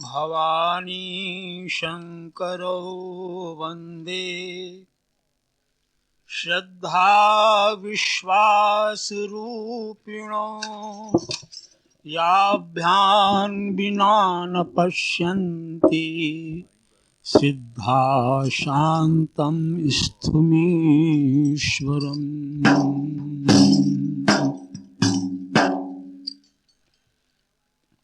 भवानी शंकरो वंदे श्रद्धा विश्वास रूपिणो याभ्यां विना न पश्यन्ति सिद्धा शांतं स्थुमीश्वरम्।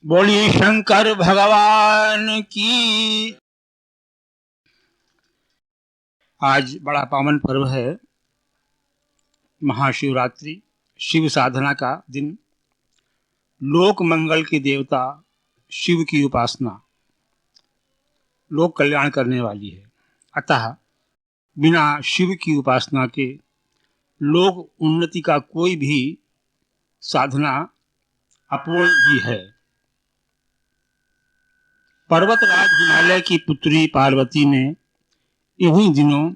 बोलिए शंकर भगवान की। आज बड़ा पावन पर्व है, महाशिवरात्रि, शिव साधना का दिन। लोक मंगल के देवता शिव की उपासना लोक कल्याण करने वाली है। अतः बिना शिव की उपासना के लोक उन्नति का कोई भी साधना अपूर्ण ही है। पर्वतराज हिमालय की पुत्री पार्वती ने इन्हीं दिनों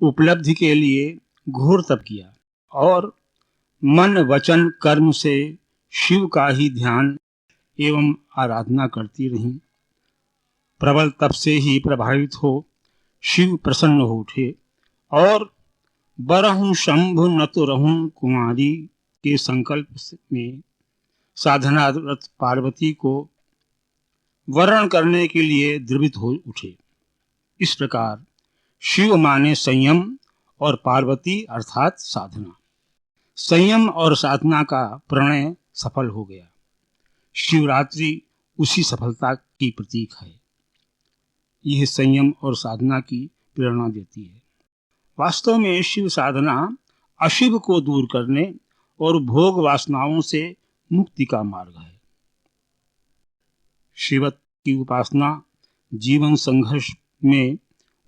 उपलब्धि के लिए घोर तप किया और मन वचन कर्म से शिव का ही ध्यान एवं आराधना करती रहीं। प्रबल तप से ही प्रभावित हो शिव प्रसन्न हो उठे और बरहूं शंभु न तो रहूं कुमारी के संकल्प में साधनारत पार्वती को वरण करने के लिए द्रवित हो उठे। इस प्रकार शिव माने संयम और पार्वती अर्थात साधना। संयम और साधना का प्रणय सफल हो गया। शिवरात्रि उसी सफलता की प्रतीक है। यह संयम और साधना की प्रेरणा देती है। वास्तव में शिव साधना अशिव को दूर करने और भोग वासनाओं से मुक्ति का मार्ग है। शिव की उपासना जीवन संघर्ष में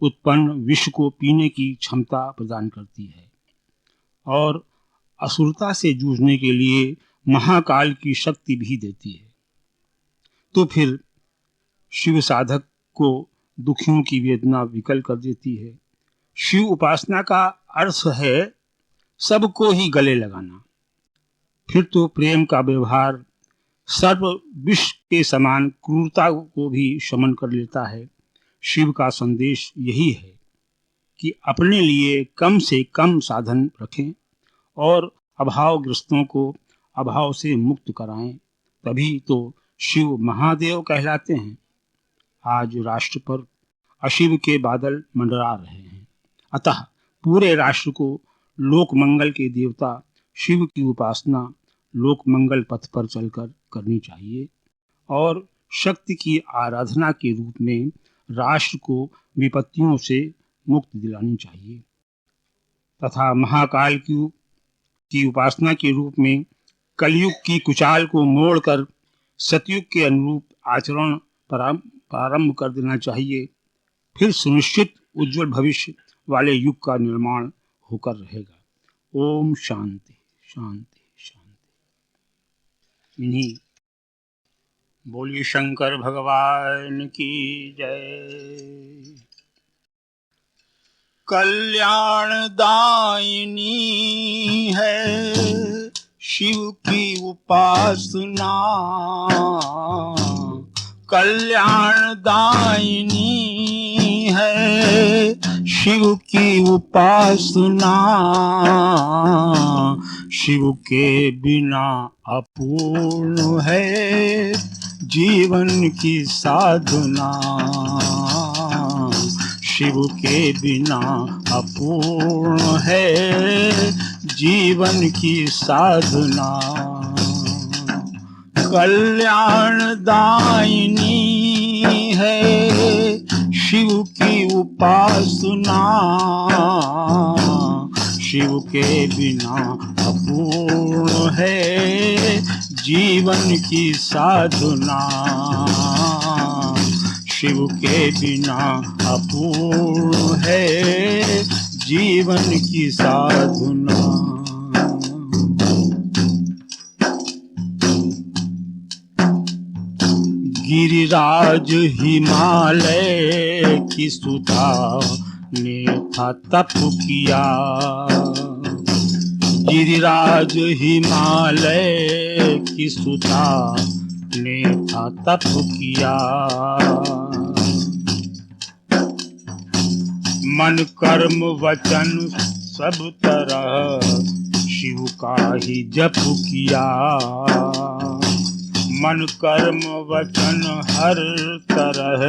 उत्पन्न विष को पीने की क्षमता प्रदान करती है और असुरता से जूझने के लिए महाकाल की शक्ति भी देती है। तो फिर शिव साधक को दुखियों की वेदना विकल कर देती है। शिव उपासना का अर्थ है सबको ही गले लगाना। फिर तो प्रेम का व्यवहार सर्व विष के समान क्रूरता को भी शमन कर लेता है। शिव का संदेश यही है कि अपने लिए कम से कम साधन रखें और अभावग्रस्तों को अभाव से मुक्त कराएं, तभी तो शिव महादेव कहलाते हैं। आज राष्ट्र पर अशिव के बादल मंडरा रहे हैं। अतः पूरे राष्ट्र को लोक मंगल के देवता शिव की उपासना लोक मंगल पथ पर चलकर करनी चाहिए और शक्ति की आराधना के रूप में राष्ट्र को विपत्तियों से मुक्ति दिलानी चाहिए तथा महाकाल की उपासना के रूप में कलयुग की कुचाल को मोड़कर सतयुग के अनुरूप आचरण प्रारंभ कर देना चाहिए। फिर सुनिश्चित उज्जवल भविष्य वाले युग का निर्माण होकर रहेगा। ओम शांति शांति शांति। इन्हीं बोलिए शंकर भगवान की जय। कल्याणदायिनी है शिव की उपासना, कल्याणदायिनी है शिव की उपासना। शिव के बिना अपूर्ण है जीवन की साधना। शिव के बिना अपूर्ण है जीवन की साधना। कल्याणदायिनी है शिव की उपासना। शिव के बिना अपूर्ण है जीवन की साधना। शिव के बिना अपूर्ण है जीवन की साधना। गिरिराज हिमालय की सुधा ने था तप किया। गिरिराज हिमालय की सुधा ने था तप किया। मन कर्म वचन सब तरह शिव का ही जप किया। मन कर्म वचन हर तरह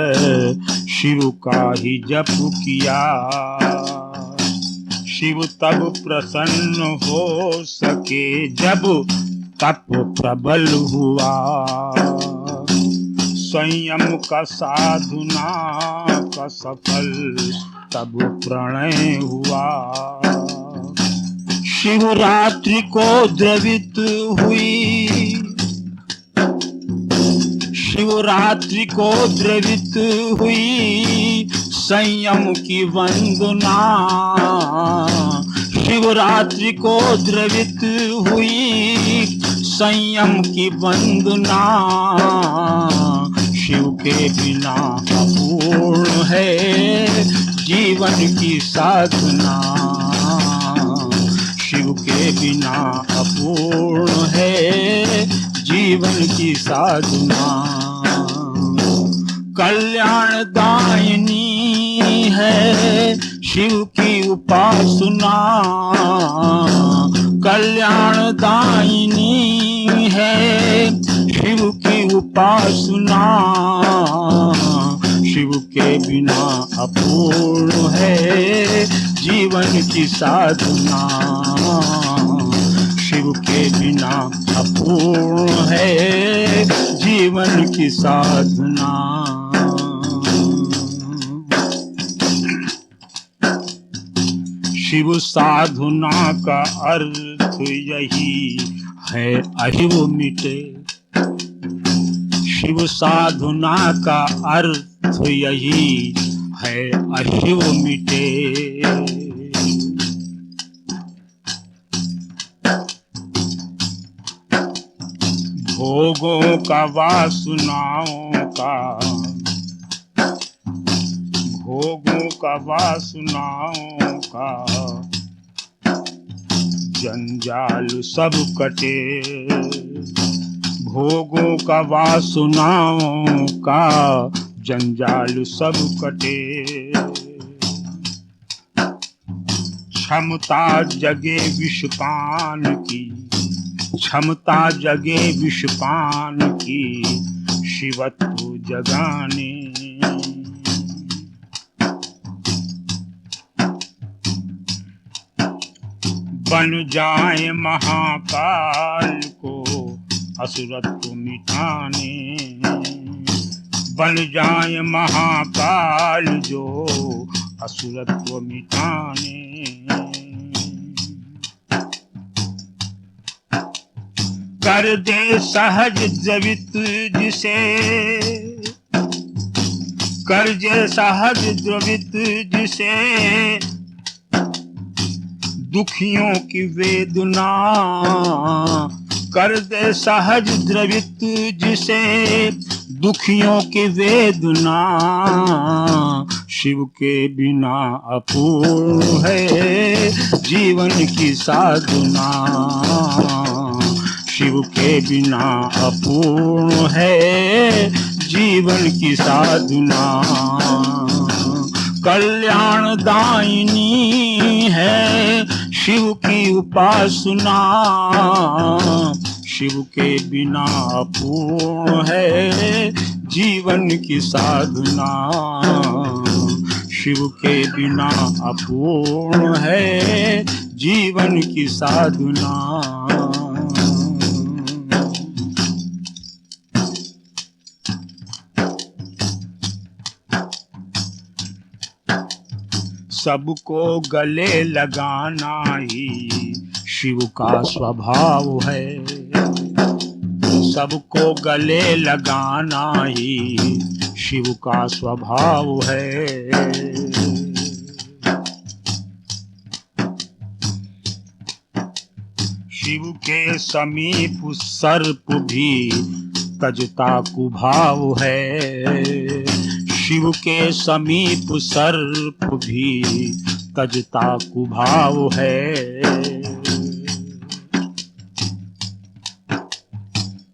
शिव का ही जप किया। शिव तब प्रसन्न हो सके जब तप प्रबल हुआ। संयम का साधना का सफल तब प्रणय हुआ। शिवरात्रि को द्रवित हुई, शिवरात्रि को द्रवित हुई संयम की वंदना। शिवरात्रि को द्रवित हुई संयम की वंदना। शिव के बिना अपूर्ण है जीवन की साधना। शिव के बिना अपूर्ण है जीवन की साधना। कल्याणदायिनी है शिव की उपासना। कल्याणदायिनी है शिव की उपासना। शिव के बिना अपूर्ण है जीवन की साधना। शिव के बिना अपूर्ण है जीवन की साधना। शिव साधना का अर्थ यही है अशिव मिटे। शिव साधना का अर्थ यही है अशिव मिटे। भोगों का वासनाओं का, भोगों का वासनाओं का जंजाल सब कटे। भोगों का वासनाओं का जंजाल सब कटे। क्षमता जगे विषपान की, क्षमता जगे विषपान की शिवत्व जगाने। बन जाए महाकाल को असुरत्व मिटाने। बन जाए महाकाल जो असुरत्व मिटाने। कर दे सहज द्रवित जिसे, कर दे सहज द्रवित जिसे दुखियों की वेदना। कर दे सहज द्रवित जिसे दुखियों की वेदना। शिव के बिना अपूर्ण है जीवन की साधना। शिव के बिना अपूर्ण है जीवन की साधना। कल्याणदायिनी है शिव की उपासना। शिव के बिना अपूर्ण है जीवन की साधना। शिव के बिना अपूर्ण है जीवन की साधना। सबको गले लगाना ही शिव का स्वभाव है। सबको गले लगाना ही शिव का स्वभाव है। शिव के समीप सर्प भी तजता कुभाव है। शिव के समीप सर्प भी तजता कुभाव है।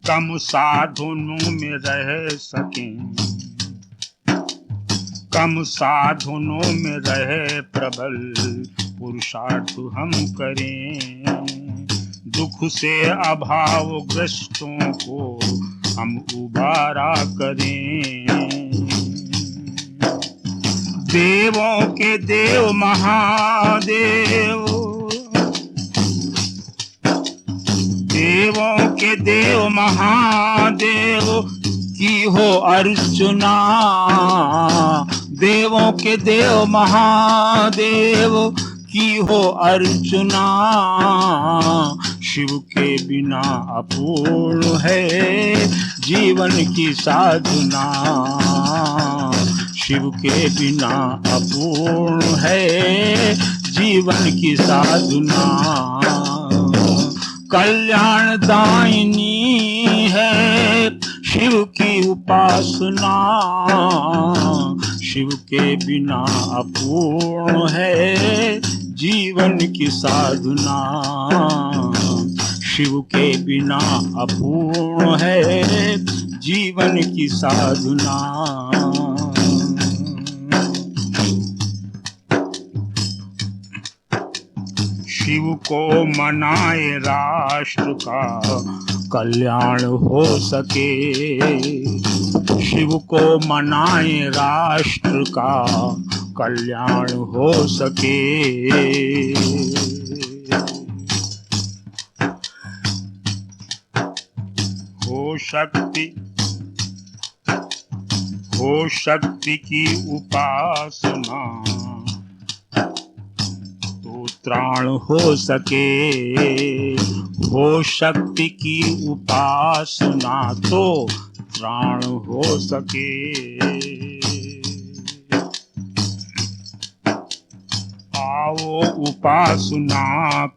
कम साधनों में रह सकें, कम साधनों में रहे प्रबल पुरुषार्थ हम करें, दुख से अभावग्रस्तों को हम उबारा करें। देवों के देव महादेव, देवों के देव महादेव की हो अर्चना, देवों के देव महादेव की हो अर्चना। शिव के बिना अपूर्ण है जीवन की साधना, शिव के बिना अपूर्ण है जीवन की साधना। कल्याण दायिनी है शिव की उपासना, शिव के बिना अपूर्ण है जीवन की साधना, शिव के बिना अपूर्ण है जीवन की साधना। शिव को मनाए राष्ट्र का कल्याण हो सके, शिव को मनाए राष्ट्र का कल्याण हो सके। हो शक्ति की उपासना तो त्राण हो सके, हो शक्ति की उपासना तो त्राण हो सके। आओ उपासना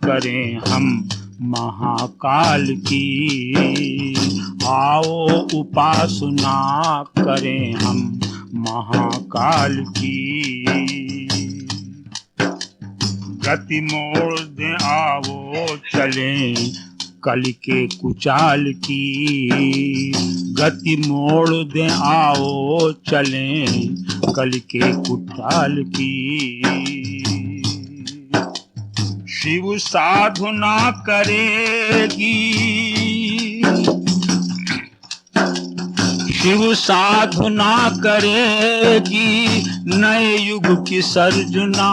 करें हम महाकाल की, आओ उपासना करें हम महाकाल की। गति मोड़ दे आओ चलें कल के कुचाल की, गति मोड़ दे आओ चलें कल के कुचाल की। शिव साधना करेगी, शिव साधना करेगी नए युग की सर्जना,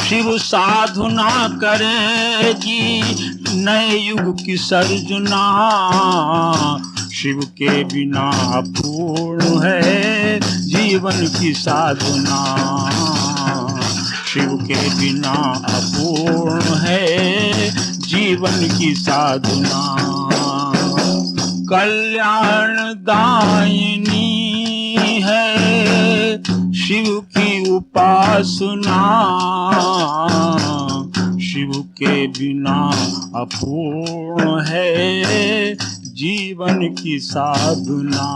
शिव साधना करेगी नए युग की सर्जना। शिव के बिना अपूर्ण है जीवन की साधना, शिव के बिना अपूर्ण है जीवन की साधना। कल्याण दायिनी है शिव की उपासना, शिव के बिना अपूर्ण है जीवन की साधना,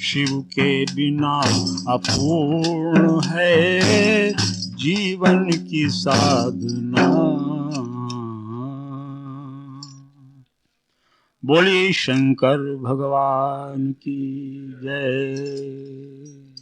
शिव के बिना अपूर्ण है जीवन की साधना। बोलिए शंकर भगवान की जय।